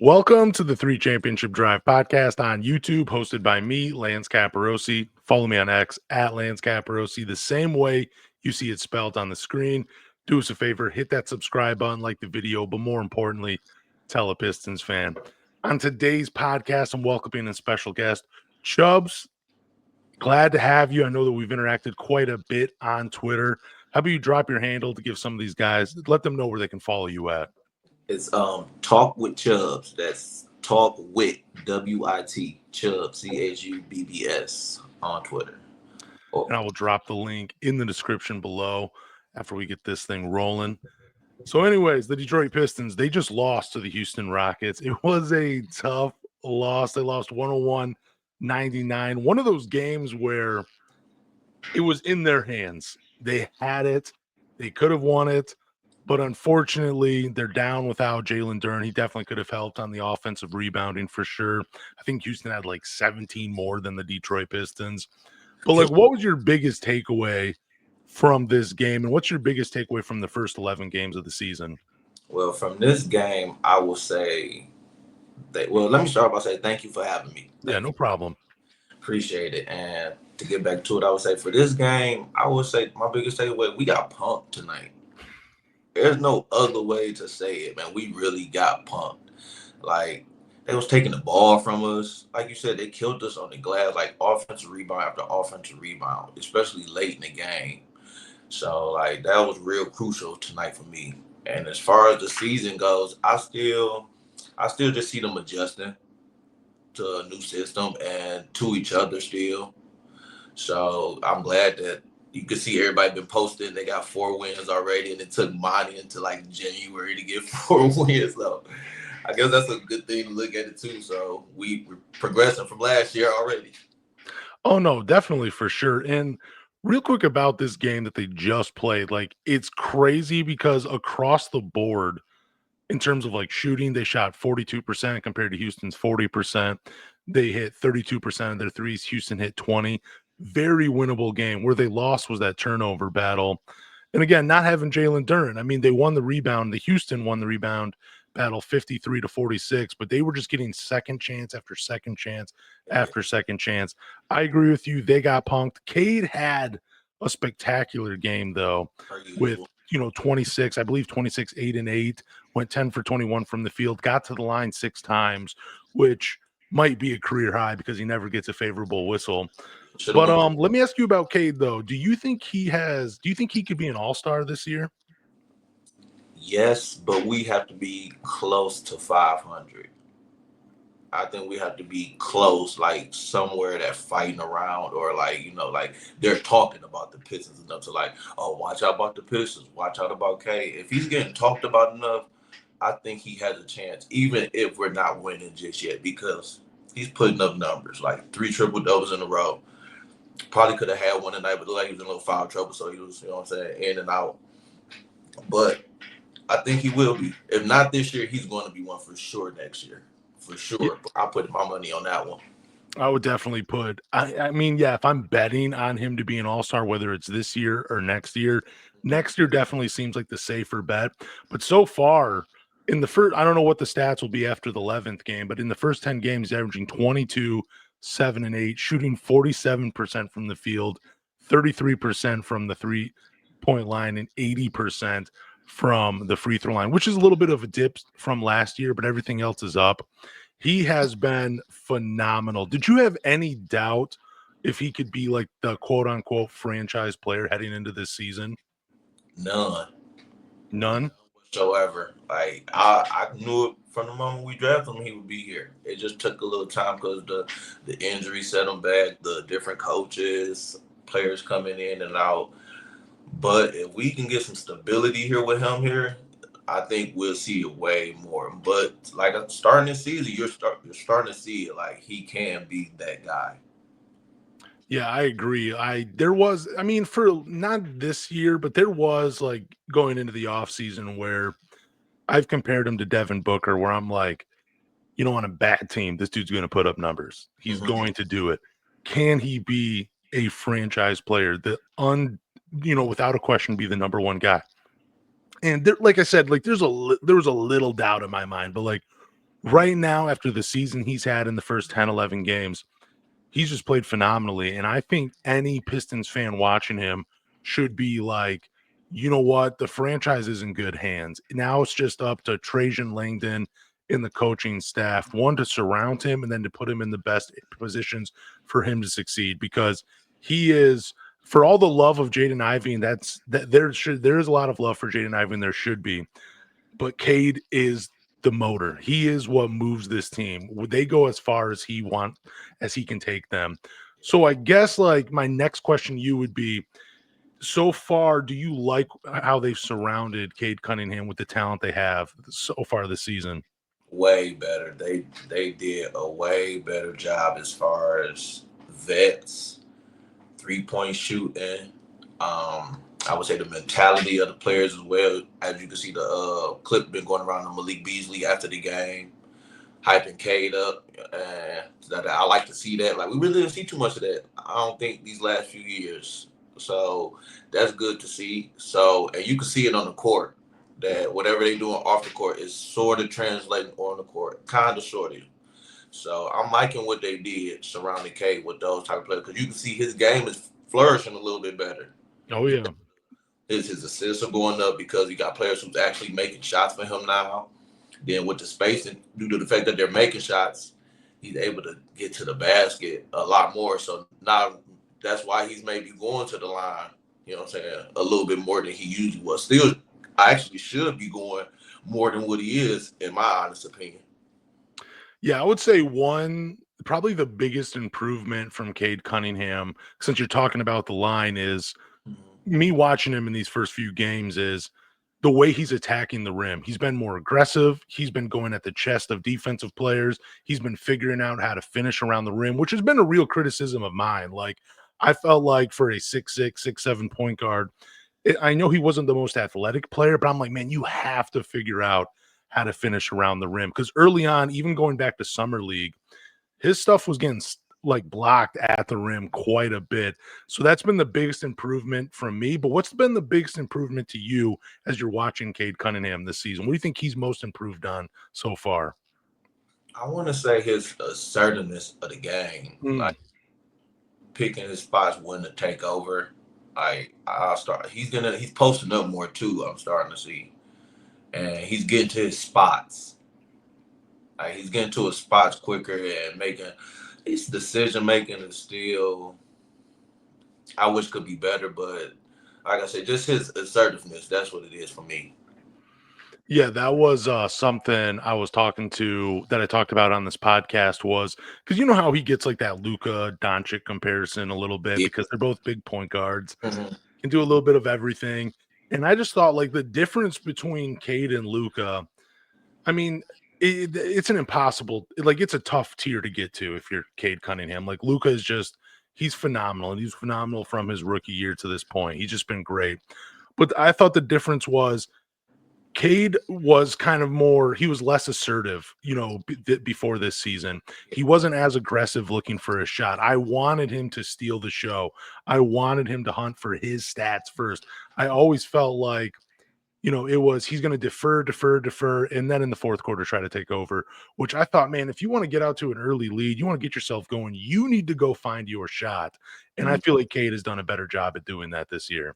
Welcome to the Three Championship Drive podcast on YouTube, hosted by me, Lance Caporossi. Follow me on X at Lance Caporossi, the same way you see it spelled on the screen. Do us a favor, hit that subscribe button, like the video, but more importantly, tell a Pistons fan. On today's podcast, I'm welcoming a special guest, Chubbs. Glad to have you. I know that we've interacted quite a bit on Twitter. How about you drop your handle to give some of these guys, let them know where they can follow you at. It's Talk with Chubbs. That's Talk with WIT Chubbs CHUBBS on Twitter. And I will drop the link in the description below after we get this thing rolling. So anyways, the Detroit Pistons, they just lost to the Houston Rockets. It was a tough loss. They lost 101-99. One of those games where it was in their hands. They had it. They could have won it. But unfortunately, they're down without Jalen Duren. He definitely could have helped on the offensive rebounding for sure. I think Houston had like 17 more than the Detroit Pistons. But like, what was your biggest takeaway from this game? And what's your biggest takeaway from the first 11 games of the season? Well, from this game, I will say that, let me start by saying thank you for having me. No problem. Appreciate it. And to get back to it, I would say for this game, I would say my biggest takeaway, we got punked tonight. There's no other way to say it, man. We really got punked. Like, they was taking the ball from us. Like you said, they killed us on the glass, like offensive rebound after offensive rebound, especially late in the game. So, like, that was real crucial tonight for me. And as far as the season goes, I still just see them adjusting to a new system and to each other still. So I'm glad that you can see everybody been posting. They got 4 wins already, and it took Monty until like January to get 4 wins. So I guess that's a good thing to look at it too. So we're progressing from last year already. Oh, no, definitely for sure. And real quick about this game that they just played, like it's crazy because across the board, in terms of like shooting, they shot 42% compared to Houston's 40%. They hit 32% of their threes. Houston hit 20. Very winnable game. Where they lost was that turnover battle. And again, not having Jalen Duren. I mean, they won the rebound. The Houston won the rebound battle 53-46, but they were just getting second chance after second chance after second chance. I agree with you. They got punked. Cade had a spectacular game, though, with 26, I believe 26, 8 and 8, went 10 for 21 from the field, got to the line 6 times, which might be a career high because he never gets a favorable whistle. But let me ask you about Cade though. Do you think he could be an all-star this year? Yes, but we have to be close to 500. I think we have to be close, like somewhere that fighting around, or like, like they're talking about the Pistons enough to like, oh, watch out about the Pistons, watch out about K. If he's getting talked about enough, I think he has a chance, even if we're not winning just yet, because he's putting up numbers, like 3 triple-doubles in a row. Probably could have had one tonight, but like he was in a little foul trouble, so he was, you know what I'm saying, in and out. But I think he will be. If not this year, he's going to be one for sure next year. For sure. Yeah. I put my money on that one. I would definitely put, I mean, yeah, if I'm betting on him to be an all-star, whether it's this year or next year definitely seems like the safer bet. But so far, in the first, I don't know what the stats will be after the 11th game, but in the first 10 games, averaging 22, 7 and 8, shooting 47% from the field, 33% from the 3-point line, and 80% from the free throw line, which is a little bit of a dip from last year, but everything else is up. He has been phenomenal. Did you have any doubt if he could be like the quote unquote franchise player heading into this season? None whatsoever. Like I knew it from the moment we drafted him, he would be here. It just took a little time because the injury set him back, the different coaches, players coming in and out. But if we can get some stability here with him here, I think we'll see it way more. But like starting this season, you're starting to see it, like he can be that guy. Yeah, I agree. For not this year, but there was like going into the offseason where I've compared him to Devin Booker, where I'm like, on a bad team, this dude's going to put up numbers. He's going to do it. Can he be a franchise player that without a question be the number one guy? And there, like I said, like there was a little doubt in my mind, but like right now, after the season he's had in the first 10, 11 games, he's just played phenomenally, and I think any Pistons fan watching him should be like, "You know what? The franchise is in good hands." Now it's just up to Trajan Langdon and the coaching staff, one, to surround him, and then to put him in the best positions for him to succeed, because he is, for all the love of Jaden Ivey, and there is a lot of love for Jaden Ivey, and there should be, but Cade is the motor. He is what moves this team. Would they go as far as he can take them? So I guess, like, my next question to you would be, so far, do you like how they've surrounded Cade Cunningham with the talent they have so far this season? Way better. They did a way better job as far as vets, 3-point shooting. I would say the mentality of the players as well. As you can see, the clip been going around of Malik Beasley after the game, hyping Cade up, and that I like to see that. Like, we really didn't see too much of that, I don't think, these last few years. So that's good to see. So, and you can see it on the court that whatever they doing off the court is sort of translating on the court, kind of, sort of. So I'm liking what they did surrounding Cade with those type of players, because you can see his game is flourishing a little bit better. Oh yeah. His assists are going up because he got players who's actually making shots for him now. Then with the spacing, due to the fact that they're making shots, he's able to get to the basket a lot more. So now that's why he's maybe going to the line, you know what I'm saying, a little bit more than he usually was. Still, I actually should be going more than what he is, in my honest opinion. Yeah, I would say probably the biggest improvement from Cade Cunningham, since you're talking about the line, is Mhm. me watching him in these first few games, is the way he's attacking the rim. He's been more aggressive. He's been going at the chest of defensive players. He's been figuring out how to finish around the rim, which has been a real criticism of mine. Like, I felt like for a 6'6", 6'7" point guard, I know he wasn't the most athletic player, but I'm like, man, you have to figure out how to finish around the rim, because early on, even going back to summer league, his stuff was getting like blocked at the rim quite a bit. So that's been the biggest improvement from me. But what's been the biggest improvement to you as you're watching Cade Cunningham this season? What do you think he's most improved on so far? I want to say his assertiveness of the game, Mm, like picking his spots when to take over. I'll start. He's posting up more too. I'm starting to see, and he's getting to his spots. Like, he's getting to his spots quicker and making his decision making is still, I wish, could be better, but like I said, just his assertiveness. That's what it is for me. yeah, that was something I talked about on this podcast, was because you know how he gets like that Luka Doncic comparison a little bit, Yeah. because they're both big point guards, Mhm. can do a little bit of everything. And I just thought, like, the difference between Cade and Luka, I mean, it's an impossible, like, it's a tough tier to get to if you're Cade Cunningham. Like, Luka is just, he's phenomenal, and he's phenomenal from his rookie year to this point. He's just been great. But I thought the difference was Cade was kind of more, he was less assertive, before this season. He wasn't as aggressive looking for a shot. I wanted him to steal the show. I wanted him to hunt for his stats first. I always felt like, it was, he's going to defer, and then in the fourth quarter try to take over, which I thought, man, if you want to get out to an early lead, you want to get yourself going, you need to go find your shot. And I feel like Cade has done a better job at doing that this year.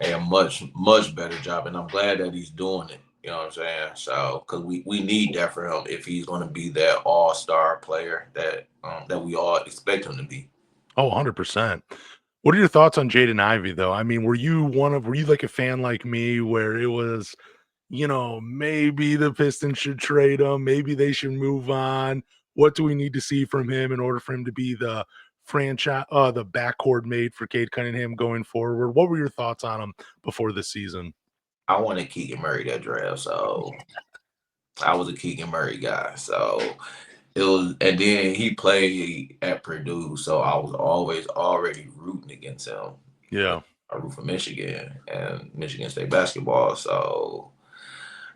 A much, much better job, and I'm glad that he's doing it. You know what I'm saying? So, because we need that for him if he's going to be that all-star player that we all expect him to be. Oh, 100%. What are your thoughts on Jaden Ivey, though? I mean, were you like a fan like me where it was, maybe the Pistons should trade him, maybe they should move on? What do we need to see from him in order for him to be the backcourt mate for Cade Cunningham going forward? What were your thoughts on him before this season? I wanted Keegan Murray that draft, so I was a Keegan Murray guy. So it was, and then he played at Purdue, so I was always already rooting against him. Yeah. I root for Michigan and Michigan State basketball, so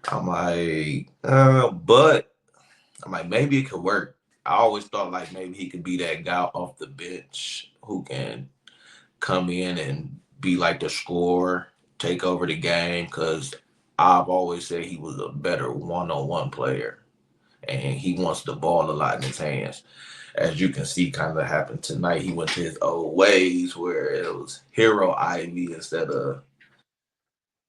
I'm like, but I'm like, maybe it could work. I always thought like maybe he could be that guy off the bench who can come in and be like the scorer, take over the game, because I've always said he was a better one-on-one player. and he wants the ball a lot in his hands. As you can see, kind of happened tonight. He went to his old ways where it was hero Ivy instead of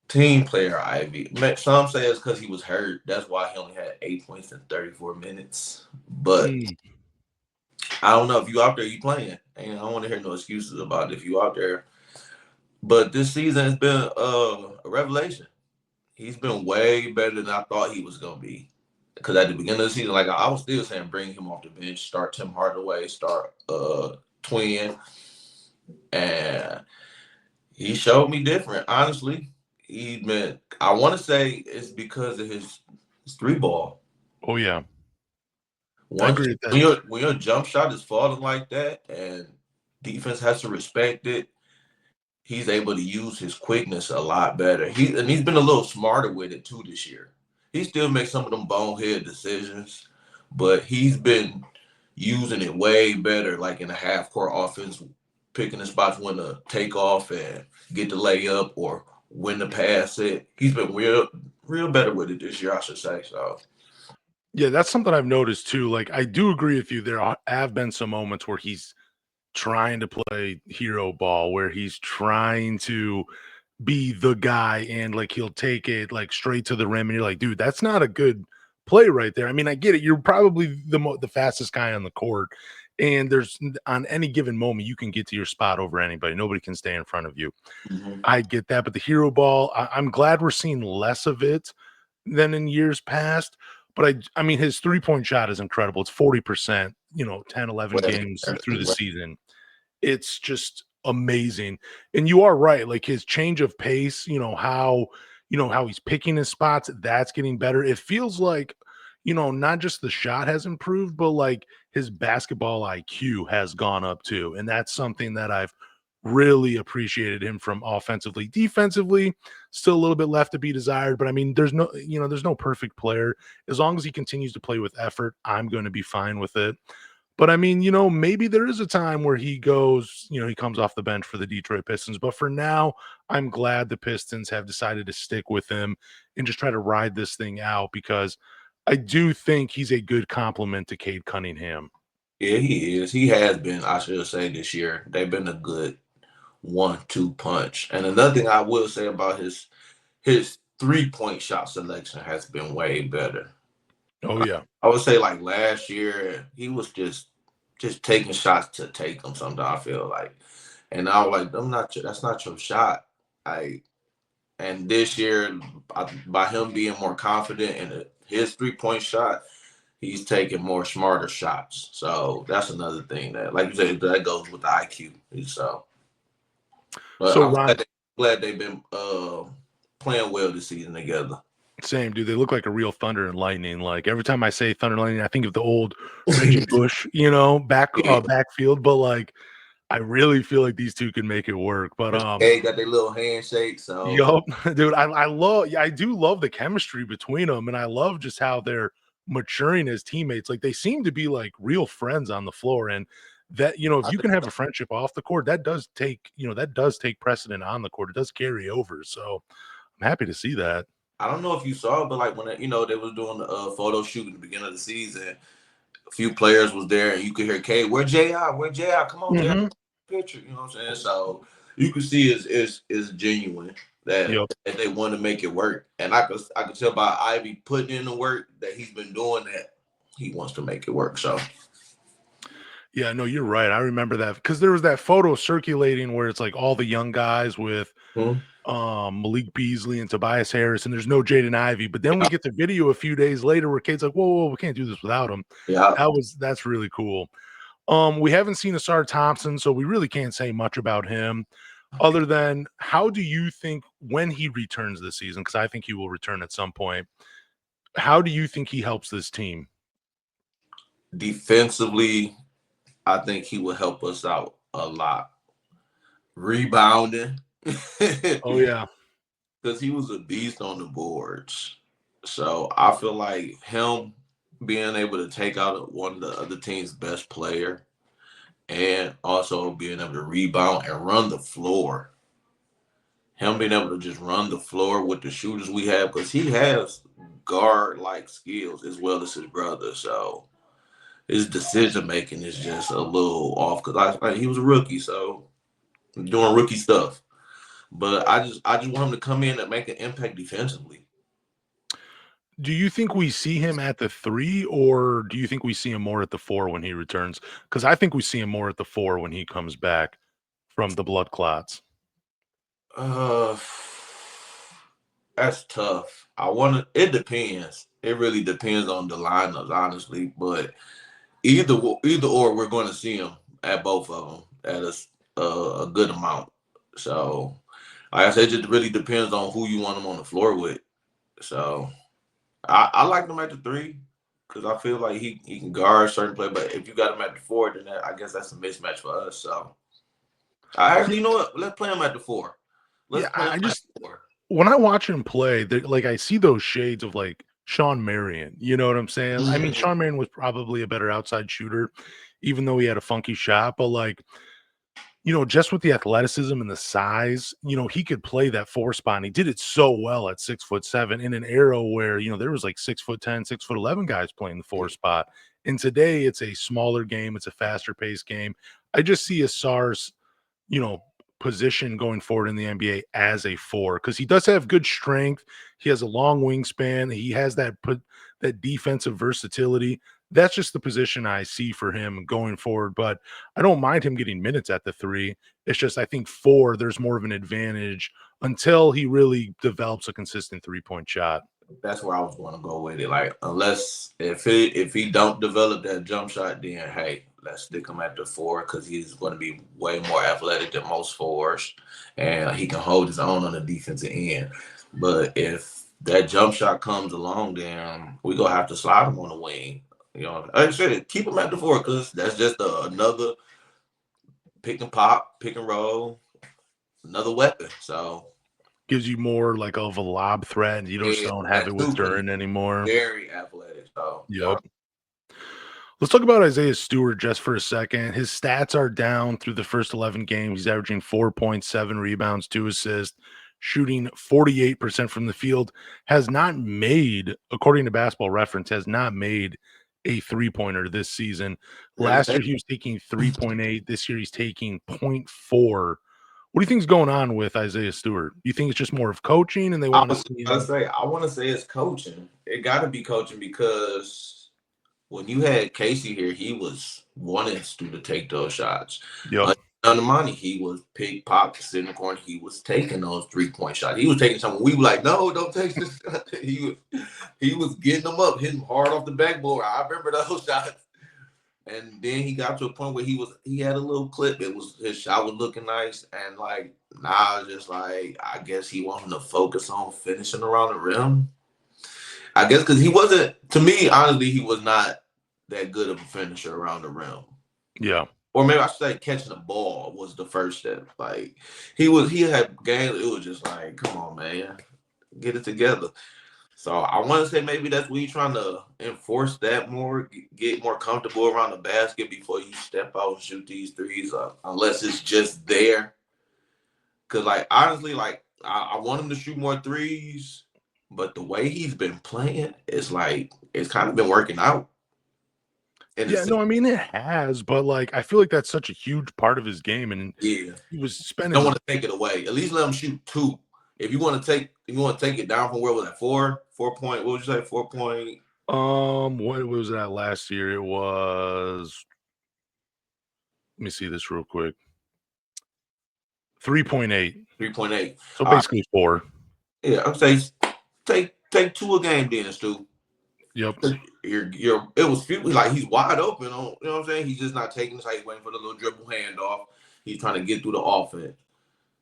team player Ivy. Some say it's because he was hurt. That's why he only had 8 points in 34 minutes. But Mm. I don't know if you out there, you playing. And I don't want to hear no excuses about it if you out there. But this season has been a revelation. He's been way better than I thought he was gonna be. Because at the beginning of the season, like I was still saying, bring him off the bench, start Tim Hardaway, start Twin, and he showed me different. Honestly, he been. I want to say it's because of his three ball. Oh yeah, I Once agree with that. when your jump shot is falling like that, and defense has to respect it, he's able to use his quickness a lot better. He's been a little smarter with it too this year. He still makes some of them bonehead decisions, but he's been using it way better, like in a half court offense, picking the spots when to take off and get the layup or when to pass it. He's been real better with it this year, I should say. So Yeah, that's something I've noticed too. Like, I do agree with you. Have been some moments where he's trying to play hero ball, where he's trying to be the guy and like he'll take it like straight to the rim and you're like, dude, that's not a good play right there. I mean, I get it. You're probably the fastest guy on the court, and there's on any given moment you can get to your spot over anybody. Nobody can stay in front of you. mhm. I get that, but the hero ball, I'm glad we're seeing less of it than in years past. But I mean, his 3-point shot is incredible. It's 40%, 10, 11 Way games better, through the season. It's just amazing. And you are right, like his change of pace, how he's picking his spots, that's getting better. It feels like, not just the shot has improved, but like his basketball IQ has gone up too. And that's something that I've really appreciated him from offensively. Defensively, still a little bit left to be desired, but I mean, there's no perfect player. As long as he continues to play with effort, I'm going to be fine with it. But I mean, maybe there is a time where he goes, he comes off the bench for the Detroit Pistons. But for now, I'm glad the Pistons have decided to stick with him and just try to ride this thing out because I do think he's a good compliment to Cade Cunningham. Yeah, he is. He has been, I should say, this year. They've been a good 1-2 punch. And another thing I will say about his 3-point shot selection has been way better. Oh, yeah. I would say like last year he was just taking shots to take them. Sometimes I feel like, and I was like, that's not your shot. I and this year by him being more confident in his 3-point shot, he's taking more smarter shots. So that's another thing that, like you said, that goes with the IQ. So, but So, I'm Ron, glad they've been playing well this season together. same, dude. They look like a real thunder and lightning. Like every time I say thunder and lightning, I think of the old Reggie Bush, backfield. But like, I really feel like these two can make it work. But Hey, got their little handshake. So yup, dude, I do love the chemistry between them, and I love just how they're maturing as teammates. Like they seem to be like real friends on the floor, and that if I you think can have a friendship off the court, that does take precedent on the court. It does carry over. So I'm happy to see that. I don't know if you saw it, but like when they was doing the photo shoot at the beginning of the season, a few players was there, and you could hear K, "Where J.I.? Where J.I.? Come on, J.I. Mhm. Picture." You know what I'm saying? So you can see is genuine that, Yep. that they want to make it work, and I could tell by Ivy putting in the work that he's been doing that he wants to make it work. So Yeah, no, you're right. I remember that because there was that photo circulating where it's like all the young guys with hmm, Malik Beasley and Tobias Harris, and there's no Jaden Ivey. But then we yeah, get the video a few days later where Kate's like, whoa, we can't do this without him. yeah. That's really cool. We haven't seen Asar Thompson, so we really can't say much about him other than how do you think when he returns this season? Because I think he will return at some point. How do you think he helps this team? Defensively, I think he will help us out a lot. Rebounding. Oh yeah. Because he was a beast on the boards. So I feel like him being able to take out one of the other team's best player and also being able to rebound and run the floor. him being able to just run the floor with the shooters we have, because he has guard like skills as well as his brother. So his decision making is just a little off because he was a rookie, so doing rookie stuff. But I just want him to come in and make an impact defensively. Do you think we see him at the 3, or do you think we see him more at the 4 when he returns? Because I think we see him more at the 4 when he comes back from the blood clots. Uh, that's tough. I want to. It depends. It really depends on the lineups, honestly. But either or, we're going to see him at both of them at a good amount. So, like I said, it just really depends on who you want him on the floor with. So, I like him at the 3 because I feel like he can guard certain play. But if you got him at the 4, then I guess that's a mismatch for us. So, I actually, you know what? Let's play him at the 4. Let's Yeah, play him I at just the 4. when I watch him play, like I see those shades of like Sean Marion. You know what I'm saying? I mean, Mhm. Sean Marion was probably a better outside shooter, even though he had a funky shot. But like, just with the athleticism and the size, he could play that 4 spot. And he did it so well at 6'7" in an era where there was like 6'10", 6'11" guys playing the 4 spot. And today it's a smaller game, it's a faster paced game. I just see a SARS you know, position going forward in the NBA as a 4 because he does have good strength. He has a long wingspan. He has that defensive versatility. That's just the position I see for him going forward. But I don't mind him getting minutes at the 3. It's just I think 4, there's more of an advantage until he really develops a consistent 3-point shot. That's where I was going to go with it. Like, unless if he don't develop that jump shot, then hey, let's stick him at the 4 because he's going to be way more athletic than most 4s, and he can hold his own on the defensive end. But if that jump shot comes along, then we gonna have to slide him on the wing. Like I said, keep him at the 4 because that's just another pick and pop, pick and roll, another weapon. So Gives you more like of a lob threat, and you just yeah, don't have that it with too, because Duran anymore. very athletic. So yeah. Yep. Let's talk about Isaiah Stewart just for a second. His stats are down through the first 11 games. He's averaging 4.7 rebounds, 2 assists, shooting 48% from the field. Has not made, according to Basketball Reference, has not made a three-pointer this season. Really Last year, take he was taking 3.8. This year, he's taking zero point 0.4. What do you think is going on with Isaiah Stewart? Do you think it's just more of coaching and they I want to was see gonna him? say, I want to say it's coaching. It got to be coaching because when you had Casey here, he was wanting Stu to take those shots. Yep. Under money, he was pick pop, sit in the corner. He was taking those 3-point shots. He was taking some. We were like, no, don't take this shot. He was getting them up, hitting them hard off the backboard. I remember those shots. And then he got to a point where he had a little clip. His shot was looking nice, and like now it's just like I guess he wanted to focus on finishing around the rim. I guess because he wasn't, to me, honestly, he was not that good of a finisher around the rim. Yeah. Or maybe I should say catching the ball was the first step. Like he had games. It was just like, come on, man, get it together. So I want to say maybe that's where you're trying to enforce that more, get more comfortable around the basket before you step out and shoot these threes, unless it's just there. Because, like, honestly, like, I want him to shoot more threes, but the way he's been playing, it's like, it's kind of been working out. In a Yeah, sense. no, I mean it has, but like I feel like that's such a huge part of his game, and Yeah. he was Don't spending want to take it away. At least let him shoot 2. If you want to take it down from where was that 4 point? What would you say? 4 point. what was that last year? It was let me see this real quick. 3.8. 3.8. So basically 4. Yeah, I'm saying take 2 a game, then, Stu. Yep. It was few like he's wide open on, you know what I'm saying? He's just not taking this, like he's waiting for the little dribble handoff. He's trying to get through the offense.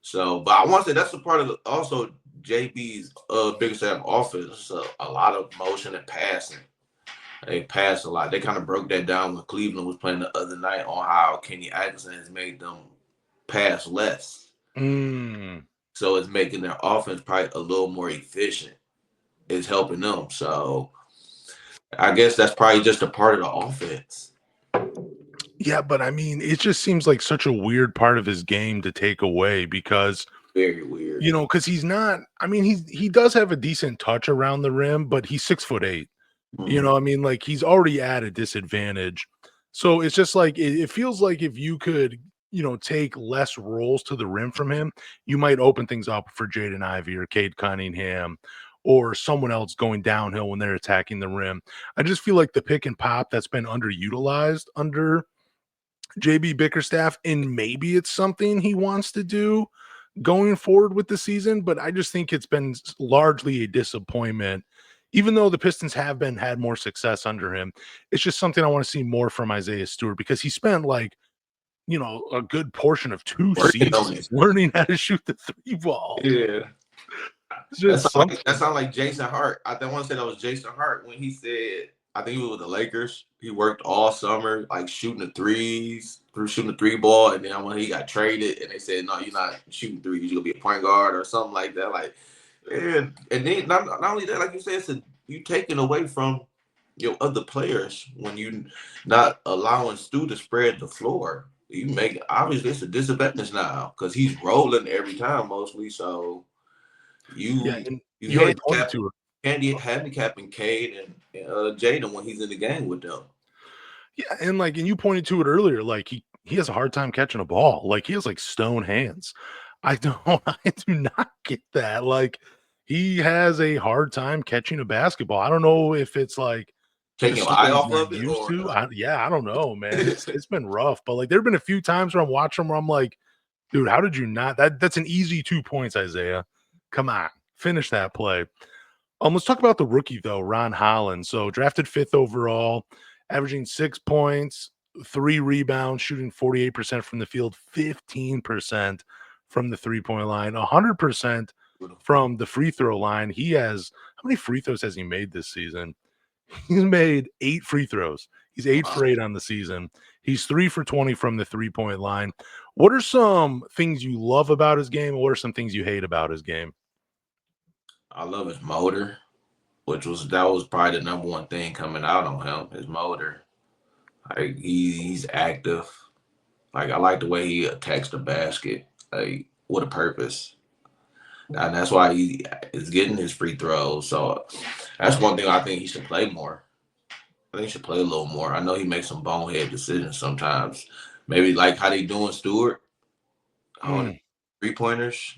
So, but I want to say that's a part of also JB's biggest set of offense. A lot of motion and passing. They pass a lot. They kind of broke that down when Cleveland was playing the other night on how Kenny Atkinson has made them pass less. Mm. So it's making their offense probably a little more efficient. It's helping them. So I guess that's probably just a part of the offense. Yeah, but I mean, it just seems like such a weird part of his game to take away because Very weird. Because he's not. I mean, he does have a decent touch around the rim, but he's 6'8". Mhm. I mean, like he's already at a disadvantage. So it's just like it feels like if you could, take less rolls to the rim from him, you might open things up for Jaden Ivey or Cade Cunningham or someone else going downhill when they're attacking the rim. I just feel like the pick and pop that's been underutilized under JB Bickerstaff, and maybe it's something he wants to do going forward with the season, but I just think it's been largely a disappointment. Even though the Pistons have had more success under him, it's just something I want to see more from Isaiah Stewart because he spent a good portion of 2 Working on seasons it. learning how to shoot the 3 ball. Yeah. It's just That something. sound like Jason Hart. I want to say that was Jason Hart when he said, I think he was with the Lakers. He worked all summer, like shooting the threes, through shooting the 3 ball, and then when he got traded, and they said, "No, you're not shooting threes. You're gonna be a point guard or something like that." Like, and then not only that, like you said, you taking away from your other players when you not allowing Stu to spread the floor. You make obviously it's a disadvantage now because he's rolling every time mostly. So Yeah, you and you you already pointed to it. handicapping Cade and Jaden when he's in the game with them. Yeah, and you pointed to it earlier, like he has a hard time catching a ball. Like he has like stone hands. I don't I do not get that. Like he has a hard time catching a basketball. I don't know if it's like Taking just your something eye he's off not of it used or to. I don't know, man. It's been rough, but like there've been a few times where I'm watching where I'm like, dude, how did you not that's an easy 2 points, Isaiah. Come on, finish that play. Let's talk about the rookie though, Ron Holland. So drafted 5th overall, averaging 6 points, 3 rebounds, shooting 48% from the field, 15% from the 3-point line, 100% from the free throw line. He has how many free throws has he made this season? He's made 8 free throws. He's 8 for 8 on the season. He's 3 for 20 from the 3-point line. What are some things you love about his game? And what are some things you hate about his game? I love his motor, that was probably the number one thing coming out on him, his motor. Like he's active. Like I like the way he attacks the basket, like with a purpose. And that's why he is getting his free throws. So that's one thing I think he should play more. I think he should play a little more. I know he makes some bonehead decisions sometimes. Maybe like how they doing Stewart, holding Mm. 3-pointers.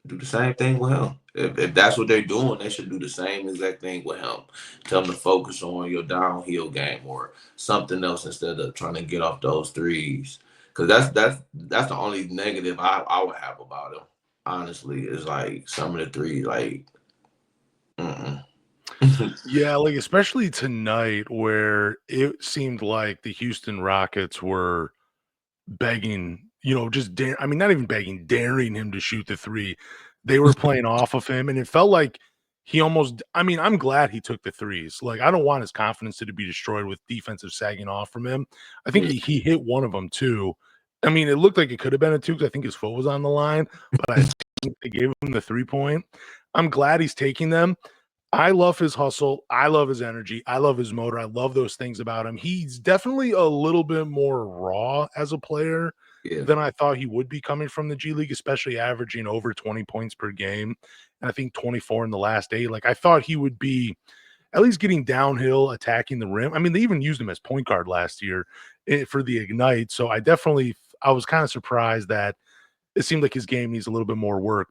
Do the same thing with him. If that's what they're doing, they should do the same exact thing with him. Tell him to focus on your downhill game or something else instead of trying to get off those threes. Because that's the only negative I would have about him. Honestly, is like some of the threes, like, mm-mm. Yeah, like, especially tonight where it seemed like the Houston Rockets were begging, just I mean, not even begging, daring him to shoot the 3. They were playing off of him, and it felt like he almost I mean, I'm glad he took the threes. Like, I don't want his confidence to be destroyed with defensive sagging off from him. I think Yeah. he hit one of them too. I mean, it looked like it could have been a 2 because I think his foot was on the line, but I think they gave him the 3-point. I'm glad he's taking them. I love his hustle. I love his energy. I love his motor. I love those things about him. He's definitely a little bit more raw as a player Yeah. than I thought he would be coming from the G League, especially averaging over 20 points per game. And I think 24 in the last 8. Like I thought he would be at least getting downhill, attacking the rim. I mean, they even used him as point guard last year for the Ignite. So I was kind of surprised that it seemed like his game needs a little bit more work.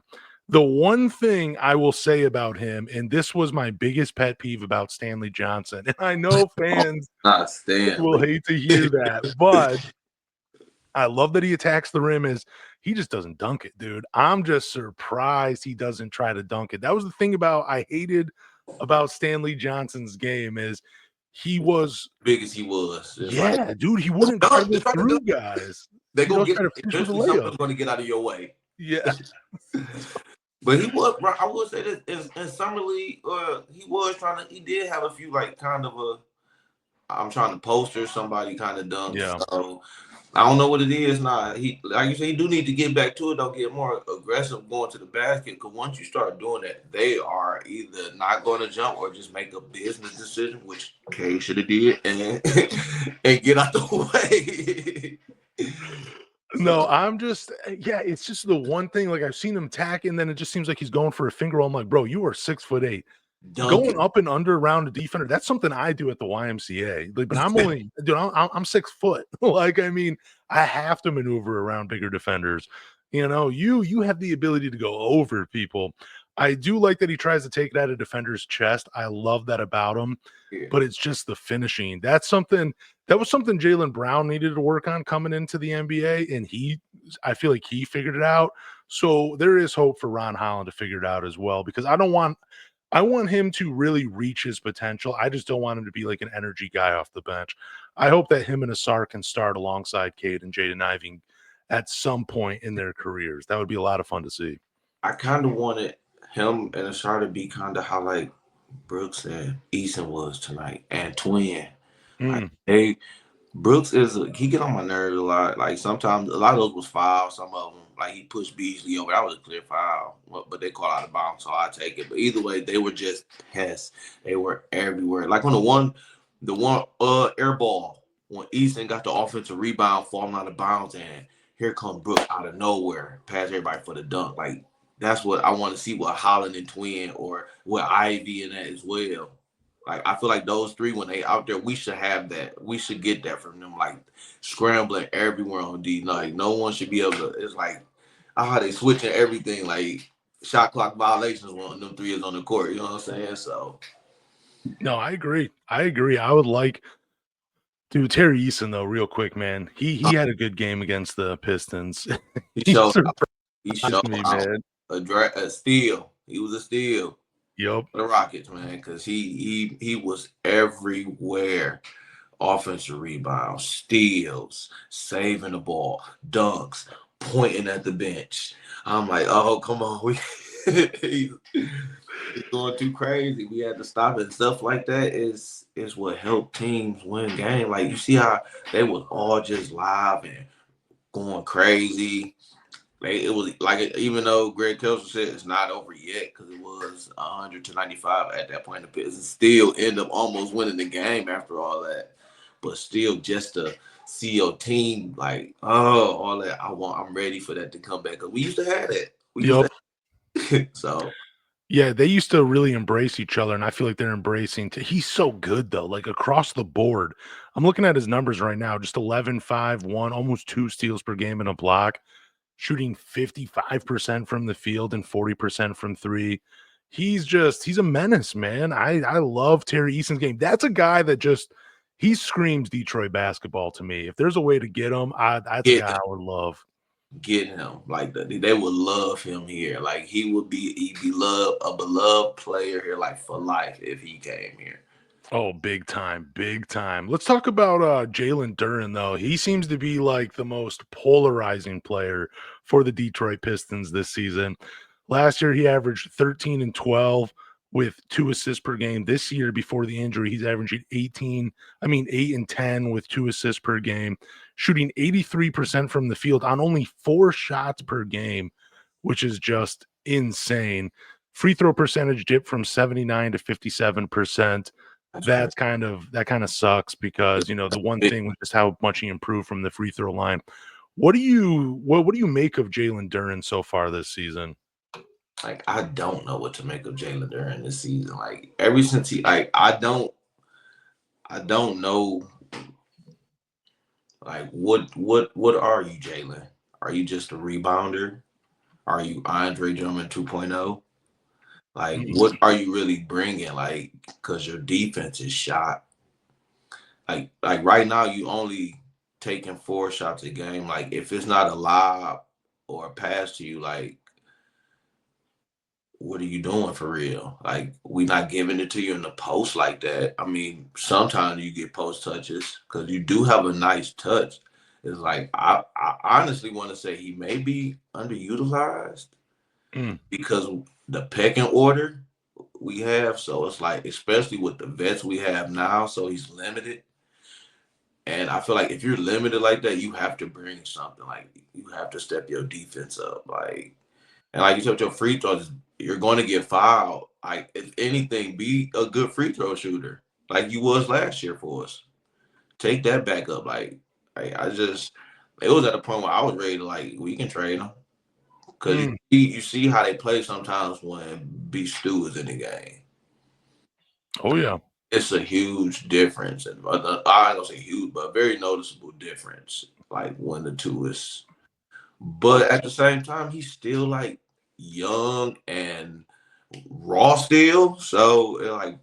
The one thing I will say about him, and this was my biggest pet peeve about Stanley Johnson, and I know Oh, fans not will Stanley. hate to hear that, but I love that he attacks the rim is he just doesn't dunk it, dude. I'm just surprised he doesn't try to dunk it. That was the thing I hated about Stanley Johnson's game is he was Big as he was, it's like yeah, dude, he wouldn't try to just go try to through dunk. guys. They He'd gonna always get try to finish with a eventually layup. something's gonna get out of your way. Yeah. But he was, bro, I would say that in summer league, he was trying to. He did have a few like kind of a. I'm trying to poster somebody kind of dunks. Yeah. So I don't know what it is now. He like you said, he do need to get back to it. Don't get more aggressive going to the basket. Because once you start doing that, they are either not going to jump or just make a business decision, which Kay should have did, and and get out the way. No, I'm just yeah, it's just the one thing, like, I've seen him tack, and then it just seems like he's going for a finger roll. I'm like, "Bro, you are 6'8". Going Dunking. up and under around a defender, that's something I do at the YMCA, like, but I'm only dude, I'm 6 foot. Like, I mean, I have to maneuver around bigger defenders. You have the ability to go over people. I do like that he tries to take it at a defender's chest. I love that about him, Yeah. but it's just the finishing. That was something Jaylen Brown needed to work on coming into the NBA, and I feel like he figured it out. So there is hope for Ron Holland to figure it out as well, because I want him to really reach his potential. I just don't want him to be like an energy guy off the bench. I hope that him and Asar can start alongside Cade and Jaden Ivey at some point in their careers. That would be a lot of fun to see. I kind of wanted him and Ashar to be kind of how like Brooks and Eason was tonight, and Twin. Like Mm, Brooks he get on my nerves a lot. Like sometimes a lot of those was foul. Some of them like he pushed Beasley over. That was a clear foul, but they call out of bounds, so I take it. But either way, they were just pests. They were everywhere. Like on the one air ball when Easton got the offensive rebound falling out of bounds, and here come Brooks out of nowhere, pass everybody for the dunk. Like that's what I want to see with Holland and Twin, or with Ivy in that as well. Like I feel like those three, when they out there, we should have that. We should get that from them. Like scrambling everywhere on D. Like no one should be able to. It's like they switching everything. Like shot clock violations when them three is on the court. You know what I'm saying? So no, I agree. I agree. I would like dude, Terry Eason though, real quick, man. He had a good game against the Pistons. he He showed surprised he showed me, out man. a steal. He was a steal Yup. for the Rockets, man, because he was everywhere. Offensive rebounds, steals, saving the ball, dunks, pointing at the bench. I'm like, oh, come on. He's going too crazy. We had to stop it. And stuff like that is what helped teams win games. Like you see how they was all just live and going crazy. It was like, even though Greg Kelso said it's not over yet because it was 100-95 at that point, the Pistons still end up almost winning the game after all that. But still, just to see your team like, oh, all that, I'm ready for that to come back. Cause we used to have that. We used Yup. to so Yeah, they used to really embrace each other, and I feel like they're embracing he's so good though, like across the board. I'm looking at his numbers right now, just 11, 5, 1, almost 2 steals per game and a block, shooting 55% from the field and 40% from 3. He's a menace, man. I love Terry Eason's game. That's a guy that just he screams Detroit basketball to me. If there's a way to get him, that's a get guy I would love. get him. Like they would love him here. Like he'd be a beloved player here, like for life if he came here. Oh, big time, big time. Let's talk about Jalen Duren, though. He seems to be like the most polarizing player for the Detroit Pistons this season. Last year, he averaged 13 and 12 with 2 assists per game. This year, before the injury, he's averaging 8 and 10 with 2 assists per game, shooting 83% from the field on only 4 shots per game, which is just insane. Free throw percentage dipped from 79 to 57%. That's crazy. That kind of sucks because the one thing was just how much he improved from the free throw line. What do you make of Jalen Duren so far this season? Like I don't know what to make of Jalen during this season. Like ever since I don't know. Like what are you, Jalen? Are you just a rebounder? Are you Andre Drummond 2.0? Like what are you really bringing? Like because your defense is shot. Like right now you only taking 4 shots a game. Like if it's not a lob or a pass to you, like what are you doing for real? Like we not giving it to you in the post like that. I mean, sometimes you get post touches because you do have a nice touch. It's like I honestly want to say he may be underutilized Mm, because the pecking order we have. So it's like, especially with the vets we have now, so he's limited. And I feel like if you're limited like that, you have to bring something. Like you have to step your defense up. Like and like you said, with your free throws, you're going to get fouled. Like if anything, be a good free throw shooter, like you was last year for us. Take that back up. Like I just It was at a point where I was ready to like we can trade him because Mm. you see how they play sometimes when B Stu is in the game. Oh yeah. It's a huge difference, and I ain't gonna say huge, but a very noticeable difference. Like when the two is, but at the same time, he's still like young and raw still. So like,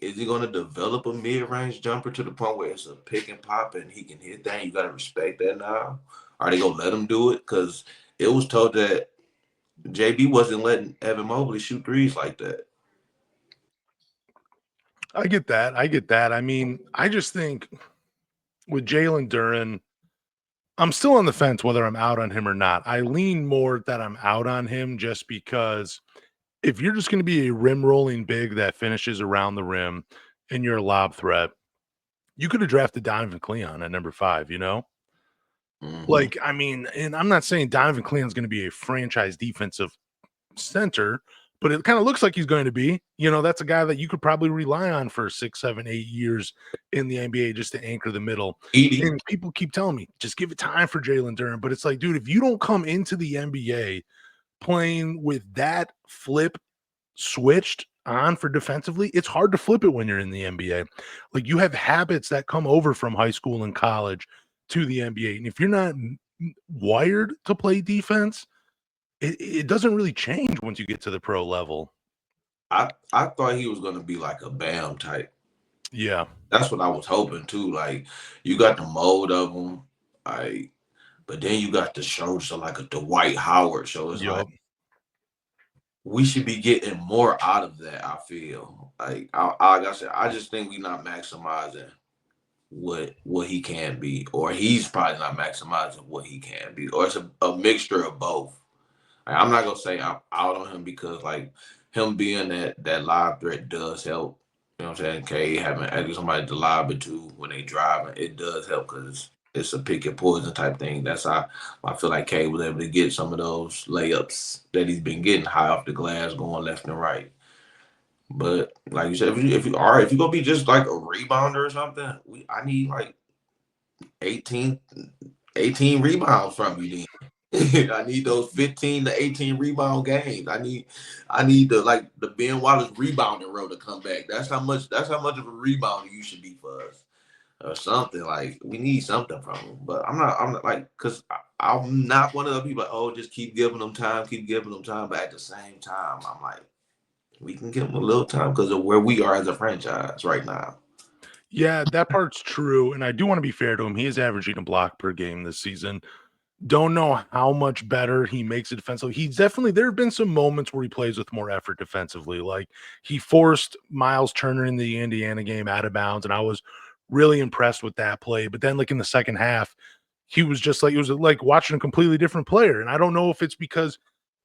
is he gonna develop a mid-range jumper to the point where it's a pick and pop and he can hit that? You gotta respect that now. Are they gonna let him do it? Because it was told that JB wasn't letting Evan Mobley shoot threes like that. I get that. I get that. I mean, I just think with Jalen Duren, I'm still on the fence whether I'm out on him or not. I lean more that I'm out on him just because if you're just going to be a rim rolling big that finishes around the rim and you're a lob threat, you could have drafted Donovan Cleon at number 5, you know? Hmm. Like, I mean, and I'm not saying Donovan Cleon's going to be a franchise defensive center, but it kind of looks like he's going to be. You know, that's a guy that you could probably rely on for 6, 7, 8 years in the NBA just to anchor the middle. Edie, And people keep telling me, just give it time for Jalen Duren. But it's like, dude, if you don't come into the NBA playing with that flip switched on for defensively, it's hard to flip it when you're in the NBA. Like you have habits that come over from high school and college to the NBA. And if you're not wired to play defense, it doesn't really change once you get to the pro level. I thought he was gonna be like a Bam type. Yeah. That's what I was hoping too. Like you got the mold of him, like, but then you got the shoulders of like a Dwight Howard. So it's like Yup. we should be getting more out of that. I feel like I said, I just think we're not maximizing what he can be, or he's probably not maximizing what he can be, or it's a mixture of both. Like, I'm not gonna say I'm out on him because like him being that live threat does help. You know what I'm saying? K having somebody to live it to when they driving, it does help because it's a pick and poison type thing. That's how I feel like K was able to get some of those layups that he's been getting high off the glass, going left and right. But like you said, if you gonna be just like a rebounder or something, I need like 18, 18 rebounds from you then. I need those 15 to 18 rebound games. I need the Ben Wallace rebounding row to come back. That's how much of a rebounder you should be for us. Or something. Like we need something from him. But I'm not like because I'm not one of the people like, oh, just keep giving them time, keep giving them time. But at the same time, I'm like, we can give them a little time because of where we are as a franchise right now. Yeah, that part's true. And I do want to be fair to him. He is averaging a block per game this season. Don't know how much better he makes it defensively. He's definitely there have been some moments where he plays with more effort defensively. Like he forced Miles Turner in the Indiana game out of bounds, and I was really impressed with that play. But then, like in the second half, he was just like it was like watching a completely different player. And I don't know if it's because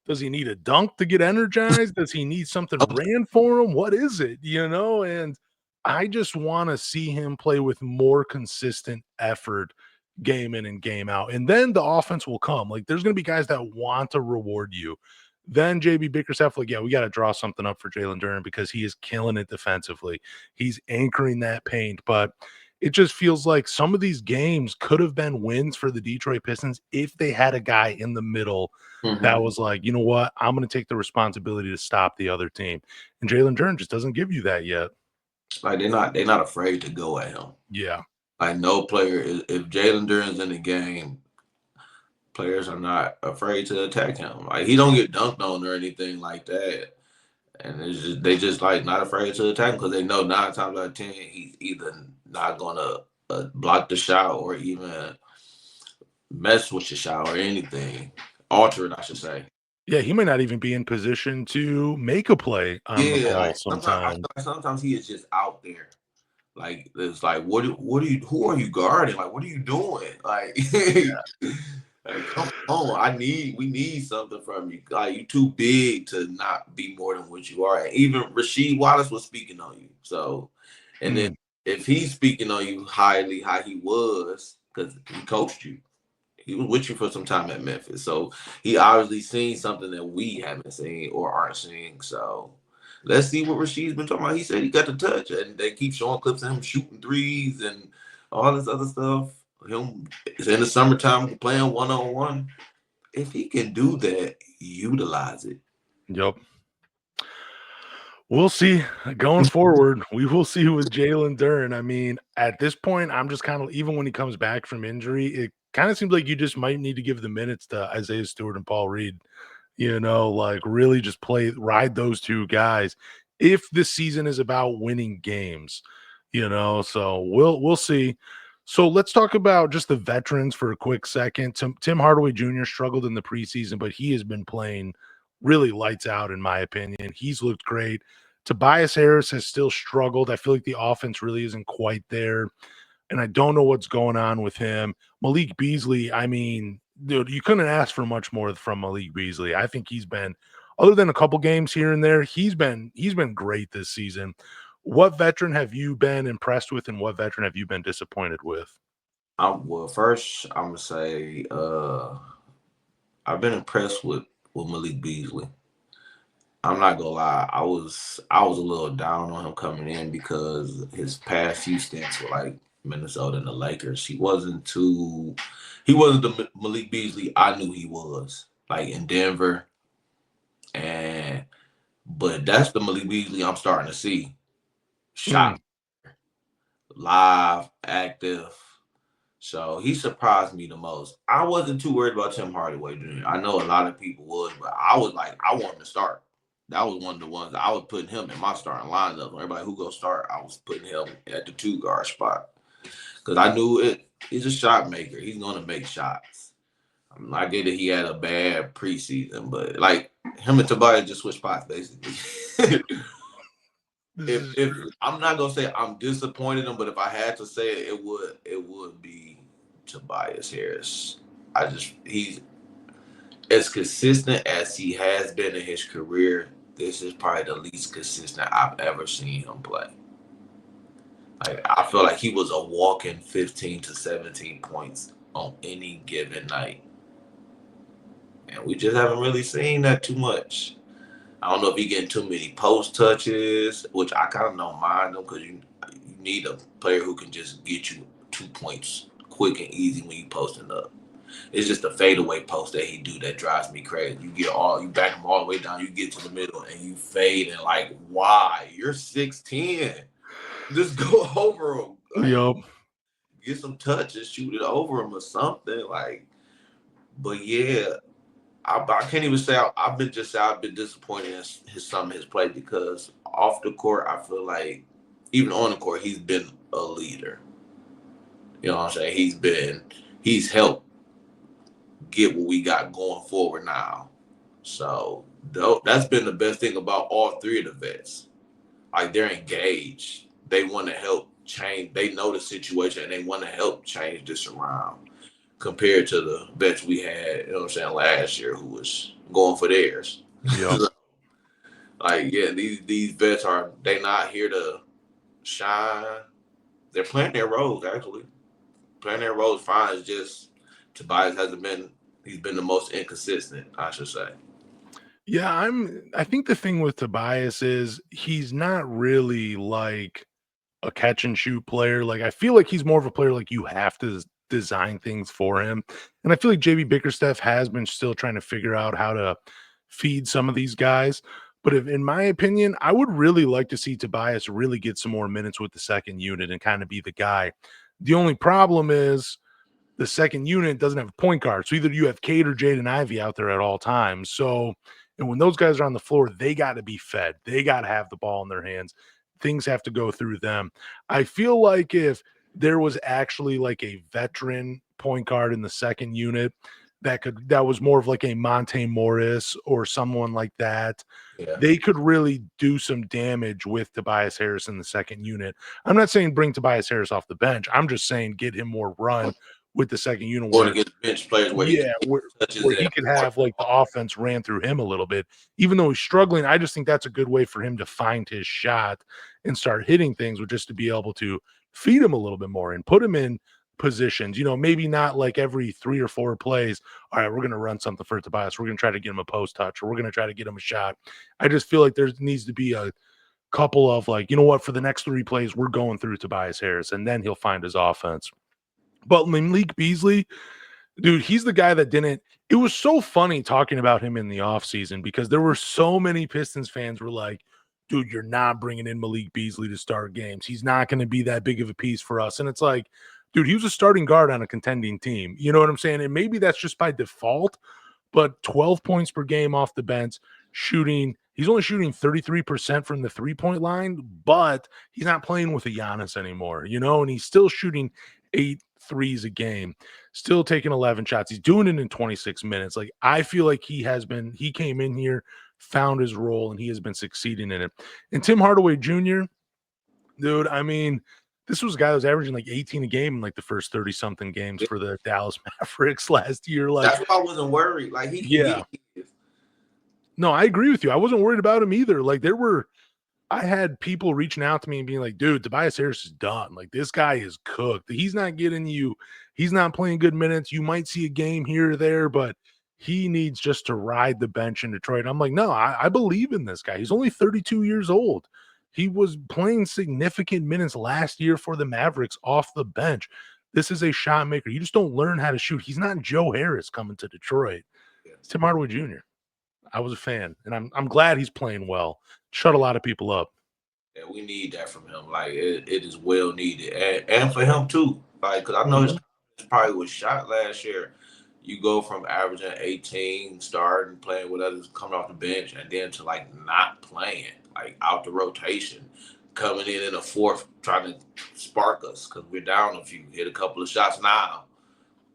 does he need a dunk to get energized? Does he need something ran for him? What is it? You know, and I just want to see him play with more consistent effort game in and game out. And then the offense will come. Like there's going to be guys that want to reward you. Then JB Bickerstaff, like, yeah, we got to draw something up for Jalen Duren because he is killing it defensively. He's anchoring that paint, but it just feels like some of these games could have been wins for the Detroit Pistons if they had a guy in the middle that Mhm. was like, you know what, I'm going to take the responsibility to stop the other team. And Jalen Duren just doesn't give you that yet. Like they're not afraid to go at him. Yeah. Like no player is if Jalen Duren's in the game, players are not afraid to attack him. Like he don't get dunked on or anything like that. And they just like not afraid to attack him because they know 9 times out of 10 he's either not gonna block the shot or even mess with your shot or anything, alter it, I should say. Yeah, he may not even be in position to make a play on the Yeah, ball like sometimes I feel sometimes. like sometimes he is just out there. Like it's like what do you who are you guarding? Like what are you doing? Like, like come on, we need something from you. Like you too big to not be more than what you are. And even Rasheed Wallace was speaking on you. So and then Mm, if he's speaking on you highly, how he was, because he coached you. He was with you for some time at Memphis. So he obviously seen something that we haven't seen or aren't seeing. So let's see what Rasheed's been talking about. He said he got the touch, and they keep showing clips of him shooting threes and all this other stuff. him is in the summertime playing 1-on-1. If he can do that, utilize it. Yep. We'll see going forward. We will see with Jalen Duren. I mean, at this point, I'm just kind of even when he comes back from injury, it kind of seems like you just might need to give the minutes to Isaiah Stewart and Paul Reed. Like really just ride those two guys if this season is about winning games, so we'll see. So let's talk about just the veterans for a quick second. Tim Hardaway Jr. struggled in the preseason, but he has been playing really lights out, in my opinion. He's looked great. Tobias Harris has still struggled. I feel like the offense really isn't quite there, and I don't know what's going on with him. Malik Beasley, I mean, dude, you couldn't ask for much more from Malik Beasley. I think he's been, other than a couple games here and there, he's been great this season. What veteran have you been impressed with, and what veteran have you been disappointed with? Well, first I'm gonna say I've been impressed with Malik Beasley. I'm not gonna lie, I was a little down on him coming in because his past few stints were like Minnesota and the Lakers. He wasn't the Malik Beasley I knew he was, like in Denver. But that's the Malik Beasley I'm starting to see. Mm, Shot live, active. So he surprised me the most. I wasn't too worried about Tim Hardaway Jr. I know a lot of people would, but I was like, I want him to start. That was one of the ones I was putting him in my starting lineup. Everybody who go start, I was putting him at the 2 guard spot because I knew it. He's a shot maker. He's going to make shots. I get that he had a bad preseason, but like him and Tobias just switched spots basically. if I'm not gonna say I'm disappointed in him, but if I had to say it, it would be Tobias Harris. He's as consistent as he has been in his career. This is probably the least consistent I've ever seen him play. Like I feel like he was a walking 15 to 17 points on any given night, and we just haven't really seen that too much. I don't know if he getting too many post touches, which I kind of don't mind them because you need a player who can just get you 2 points quick and easy when you posting up. It's just the fadeaway post that he do that drives me crazy. You back him all the way down, you get to the middle and you fade and like, why? You're 6'10". Just go over him. Like, yep. get some touches, shoot it over him or something. Like, but yeah, I can't even say I've been disappointed in some of his play because off the court I feel like even on the court he's been a leader. You know what I'm saying? He's helped get what we got going forward now. So that's been the best thing about all three of the vets. Like they're engaged. They want to help change. They know the situation and they want to help change this around compared to the vets we had, you know what I'm saying, last year who was going for theirs. Yep. Like, yeah, these vets they not here to shine. They're playing their roles actually. Playing their roles fine. It's just Tobias he's been the most inconsistent, I should say. Yeah, I think the thing with Tobias is he's not really like a catch and shoot player. Like I feel like he's more of a player like you have to design things for him. And I feel like JB Bickerstaff has been still trying to figure out how to feed some of these guys. But if, in my opinion, I would really like to see Tobias really get some more minutes with the second unit and kind of be the guy. The only problem is the second unit doesn't have a point guard. So either you have Cade or Jaden Ivey out there at all times. So, and when those guys are on the floor, they got to be fed. They got to have the ball in their hands. Things have to go through them. I feel like if there was actually like a veteran point guard in the second unit that was more of like a Monte Morris or someone like that, Yeah. they could really do some damage with Tobias Harris in the second unit. I'm not saying bring Tobias Harris off the bench. I'm just saying get him more run with the second unit Or to where, get bench players where he can yeah, touches where it. he could have like the offense ran through him a little bit. Even though he's struggling, I just think that's a good way for him to find his shot and start hitting things, with just to be able to feed him a little bit more and put him in positions, maybe not like every 3 or 4 plays. All right, we're going to run something for Tobias. We're going to try to get him a post touch, or we're going to try to get him a shot. I just feel like there needs to be a couple of like, you know what, for the next 3 plays, we're going through Tobias Harris, and then he'll find his offense. But Malik Beasley, dude, he's the guy that didn't. It was so funny talking about him in the offseason because there were so many Pistons fans were like, dude, you're not bringing in Malik Beasley to start games. He's not going to be that big of a piece for us. And it's like, dude, he was a starting guard on a contending team. You know what I'm saying? And maybe that's just by default, but 12 points per game off the bench, shooting. He's only shooting 33% from the 3-point line, but he's not playing with a Giannis anymore, and he's still shooting 8 threes a game, still taking 11 shots. He's doing it in 26 minutes. Like, I feel like he came in here, found his role, and he has been succeeding in it. And Tim Hardaway Jr., dude, I mean, this was a guy that was averaging like 18 a game in like the first 30 something games for the Dallas Mavericks last year. Like, That's why I wasn't worried. Like he can yeah, get his. no, I agree with you. I wasn't worried about him either. Like, I had people reaching out to me and being like, dude, Tobias Harris is done. Like, this guy is cooked. He's not playing good minutes. You might see a game here or there, but he needs just to ride the bench in Detroit. I'm like, no, I believe in this guy. He's only 32 years old. He was playing significant minutes last year for the Mavericks off the bench. This is a shot maker. You just don't learn how to shoot. He's not Joe Harris coming to Detroit. It's Tim Hardaway Jr. I was a fan, and I'm glad he's playing well. Shut a lot of people up. Yeah, we need that from him. Like it is well needed, and for him too. Like, cause I know his Mhm. confidence probably was shot last year. You go from averaging 18, starting playing with others, coming off the bench, and then to like not playing, like out the rotation, coming in the fourth, trying to spark us because we're down a few, hit a couple of shots now.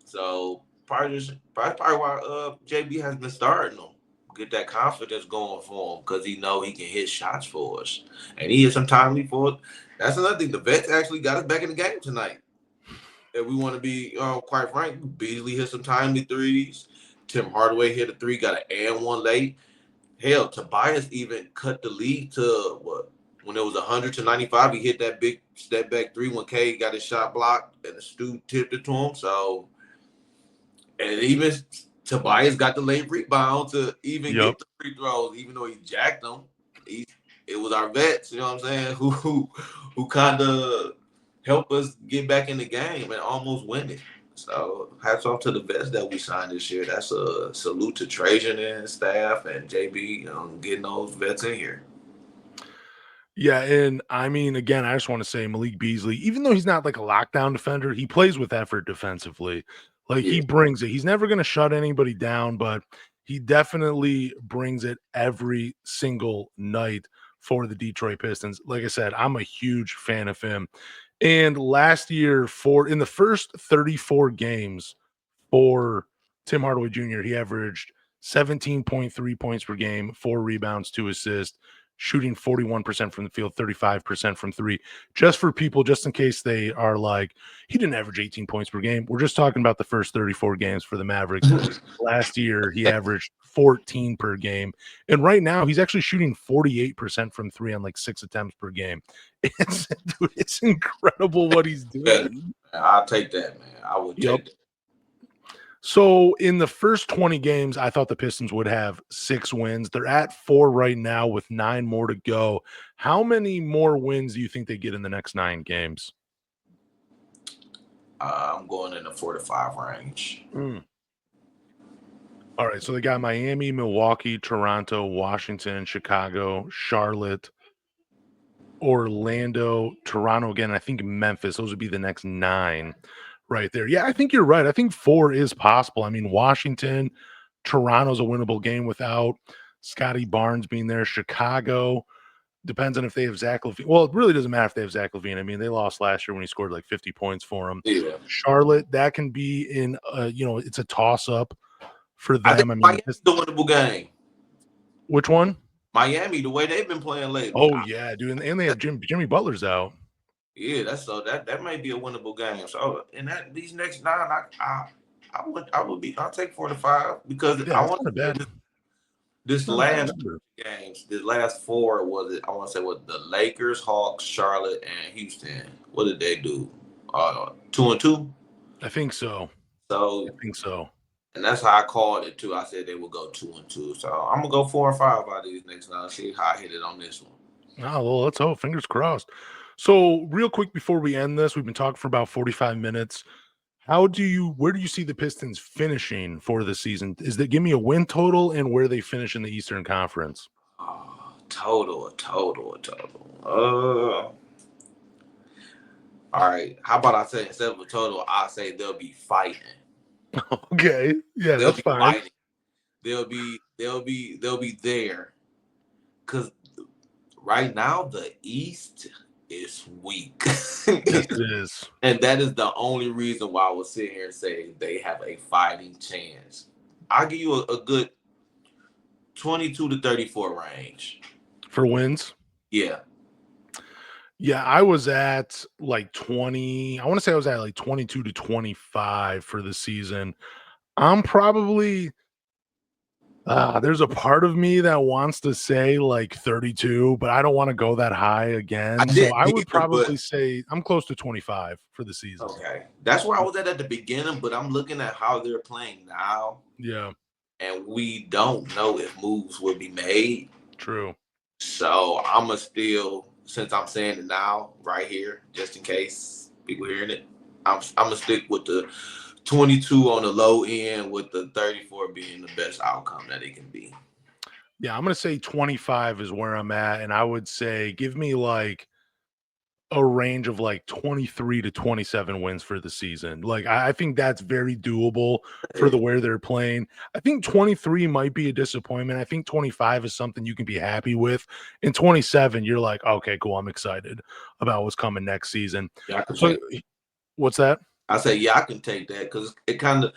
So probably why JB has been starting them. Get that confidence going for him because he know he can hit shots for us, and he hit some timely for it. That's another thing. The vets actually got us back in the game tonight. If we want to be quite frank, Beasley hit some timely threes. Tim Hardaway hit a three, got an and one late. Hell, Tobias even cut the lead to what? When it was 100-95, he hit that big step back three when K got his shot blocked and the Stu tipped it to him. So, and even Tobias got the late rebound to even Yep. get the free throws, even though he jacked them. It was our vets, you know what I'm saying, who kind of helped us get back in the game and almost win it. So hats off to the vets that we signed this year. That's a salute to Trajan and his staff and JB getting those vets in here. Yeah, and I mean, again, I just want to say Malik Beasley, even though he's not like a lockdown defender, he plays with effort defensively. Like, he Yeah. brings it. He's never going to shut anybody down, but he definitely brings it every single night for the Detroit Pistons. Like I said, I'm a huge fan of him. And last year, for in the first 34 games for Tim Hardaway Jr., he averaged 17.3 points per game, 4 rebounds, 2 assists, shooting 41% from the field, 35% from three. Just for people, just in case they are like, he didn't average 18 points per game. We're just talking about the first 34 games for the Mavericks. Last year, he averaged 14 per game. And right now, he's actually shooting 48% from three on like 6 attempts per game. It's incredible what he's Yeah, doing. I'll take that, man. I would Yep. take that. So in the first 20 games, I thought the Pistons would have 6 wins. They're at 4 right now with 9 more to go. How many more wins do you think they get in the next 9 games? I'm going in the 4 to 5 range. Mm. All right. So they got Miami, Milwaukee, Toronto, Washington, Chicago, Charlotte, Orlando, Toronto again. I think Memphis. Those would be the next 9 right there. Yeah, I think you're right. I think 4 is possible. I mean, Washington, Toronto's a winnable game without Scotty Barnes being there. Chicago depends on if they have Zach LaVine. Well, it really doesn't matter if they have Zach LaVine. I mean, they lost last year when he scored like 50 points for them. Yeah. Charlotte, that can be it's a toss up for I think them. I mean, Miami's the winnable game. which one? Miami, the way they've been playing lately. Oh yeah, dude, and they have Jimmy Butler's out. Yeah, that's so that may be a winnable game. So in that these next 9, I'll take 4 to 5 because Yeah, I that's want not a to bad. say this Not a bad last number. games, the last 4 was it? I want to say what the Lakers, Hawks, Charlotte, and Houston. What did they do? 2-2. I think so. I So think so. and that's how I called it too. I said they would go 2-2. So I'm gonna go 4 and 5 out of these next 9. See how I hit it on this one. Oh, well, let's hope. Fingers crossed. So, real quick before we end this, we've been talking for about 45 minutes. where do you see the Pistons finishing for the season? Give me a win total and where they finish in the Eastern Conference. Total. All right. How about I say instead of a total, I say they'll be fighting. Okay. Yeah, They'll that's be fine. fighting. They'll be there. Cause right now the East is weak. Yes, it is. And that is the only reason why I was sitting here and say they have a fighting chance. I'll give you a good 22 to 34 range. For wins. Yeah. Yeah, I was at like 20. I want to say I was at like 22 to 25 for the season. I'm probably there's a part of me that wants to say like 32, but I don't want to go that high I again. So didn't I would either, but probably say I'm close to 25 for the season. okay. That's where I was at the beginning, but I'm looking at how they're playing now, Yeah, and we don't know if moves will be made. true. So I'm going to still, since I'm saying it now, right here, just in case people hearing it, I'm going to stick with the 22 on the low end, with the 34 being the best outcome that it can be. Yeah, I'm going to say 25 is where I'm at. And I would say give me like a range of like 23 to 27 wins for the season. Like I think that's very doable for the way they're playing. I think 23 might be a disappointment. I think 25 is something you can be happy with. In 27, you're like, okay, cool. I'm excited about what's coming next season. Yeah, I can So take. what's that? I say, yeah, I can take that because it kind of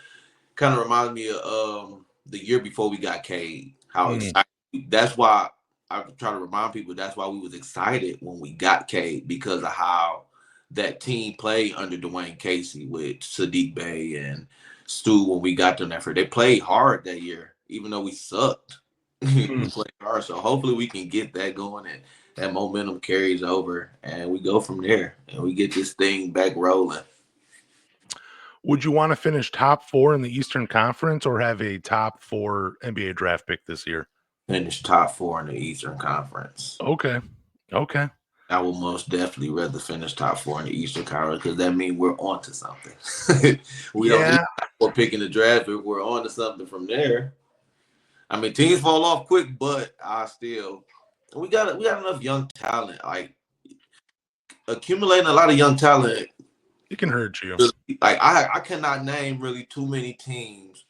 reminds me of the year before we got Cade. How Mm, excited. That's why I try to remind people. That's why we was excited when we got Cade, because of how that team played under Dwayne Casey with Sadiq Bey and Stu when we got them that for. They played hard that year, even though we sucked. We mm. played hard, so hopefully we can get that going and that momentum carries over, and we go from there and we get this thing back rolling. Would you want to finish top 4 in the Eastern Conference or have a top 4 NBA draft pick this year? Finish top 4 in the Eastern Conference. Okay. Okay. I will most definitely rather finish top 4 in the Eastern Conference because that means we're on to something. We don't need Yeah, more pick in the draft if we're on to something from there. I mean, teams fall off quick, but we got enough young talent. Like accumulating a lot of young talent. it can hurt you. Like I cannot name really too many teams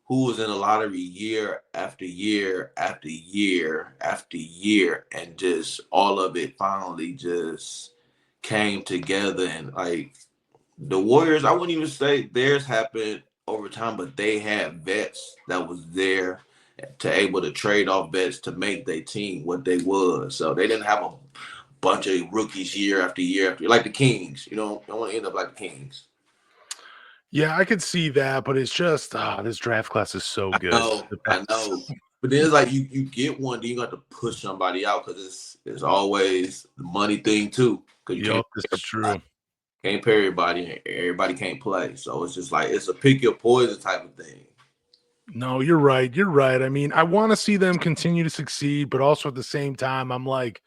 who was in the lottery year after year after year after year, and just all of it finally just came together. And like the Warriors, I wouldn't even say theirs happened over time, but they had vets that was there to able to trade off vets to make their team what they was. So they didn't have a bunch of rookies year after year after, like the Kings. You know, don't want to end up like the Kings. Yeah, I could see that, but it's just this draft class is so good. The I best. know. But then it's like you get one, then you got to push somebody out because it's always the money thing too. Because you Yep, this is true. can't pay everybody, and everybody can't play. So it's just like it's a pick your poison type of thing. No, you're right. You're right. I mean, I want to see them continue to succeed, but also at the same time, I'm like,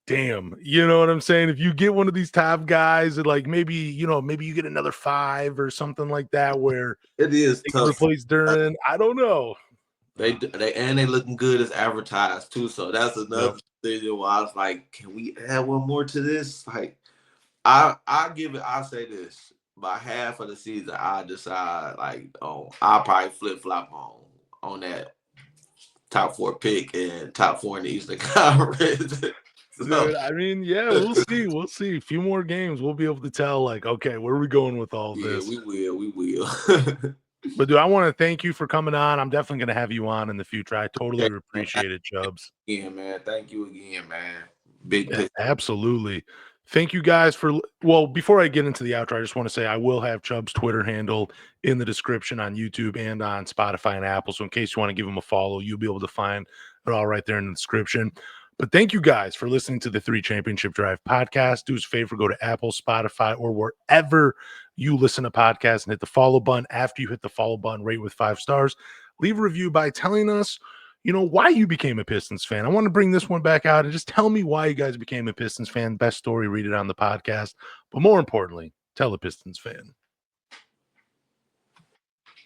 damn, you know what I'm saying? If you get one of these top guys, and like maybe, maybe you get another 5 or something like that where It is they can tough. replace Duran. I don't know. They looking good as advertised too. So that's Yep. another thing why I was like, can we add one more to this? Like I give it. I say this by half of the season. I decide like, oh, I'll probably flip flop on that top 4 pick and top 4 in the Eastern Conference. So Dude, I mean, yeah, we'll see. We'll see. A few more games, we'll be able to tell, like, okay, where are we going with all of yeah, this? we will. But dude, I want to thank you for coming on. I'm definitely going to have you on in the future. I totally Okay, man. appreciate it, Chubbs. Again, man. Thank you again, man. Big Yeah, pick. absolutely. Thank you guys for well, before I get into the outro, I just want to say I will have Chubb's Twitter handle in the description on YouTube and on Spotify and Apple. So in case you want to give him a follow, you'll be able to find it all right there in the description. But thank you guys for listening to the 3 Championship Drive podcast. Do us a favor, go to Apple, Spotify, or wherever you listen to podcasts and hit the follow button. After you hit the follow button, rate with 5 stars. Leave a review by telling us why you became a Pistons fan. I want to bring this one back out and just tell me why you guys became a Pistons fan. Best story, read it on the podcast. But more importantly, tell a Pistons fan.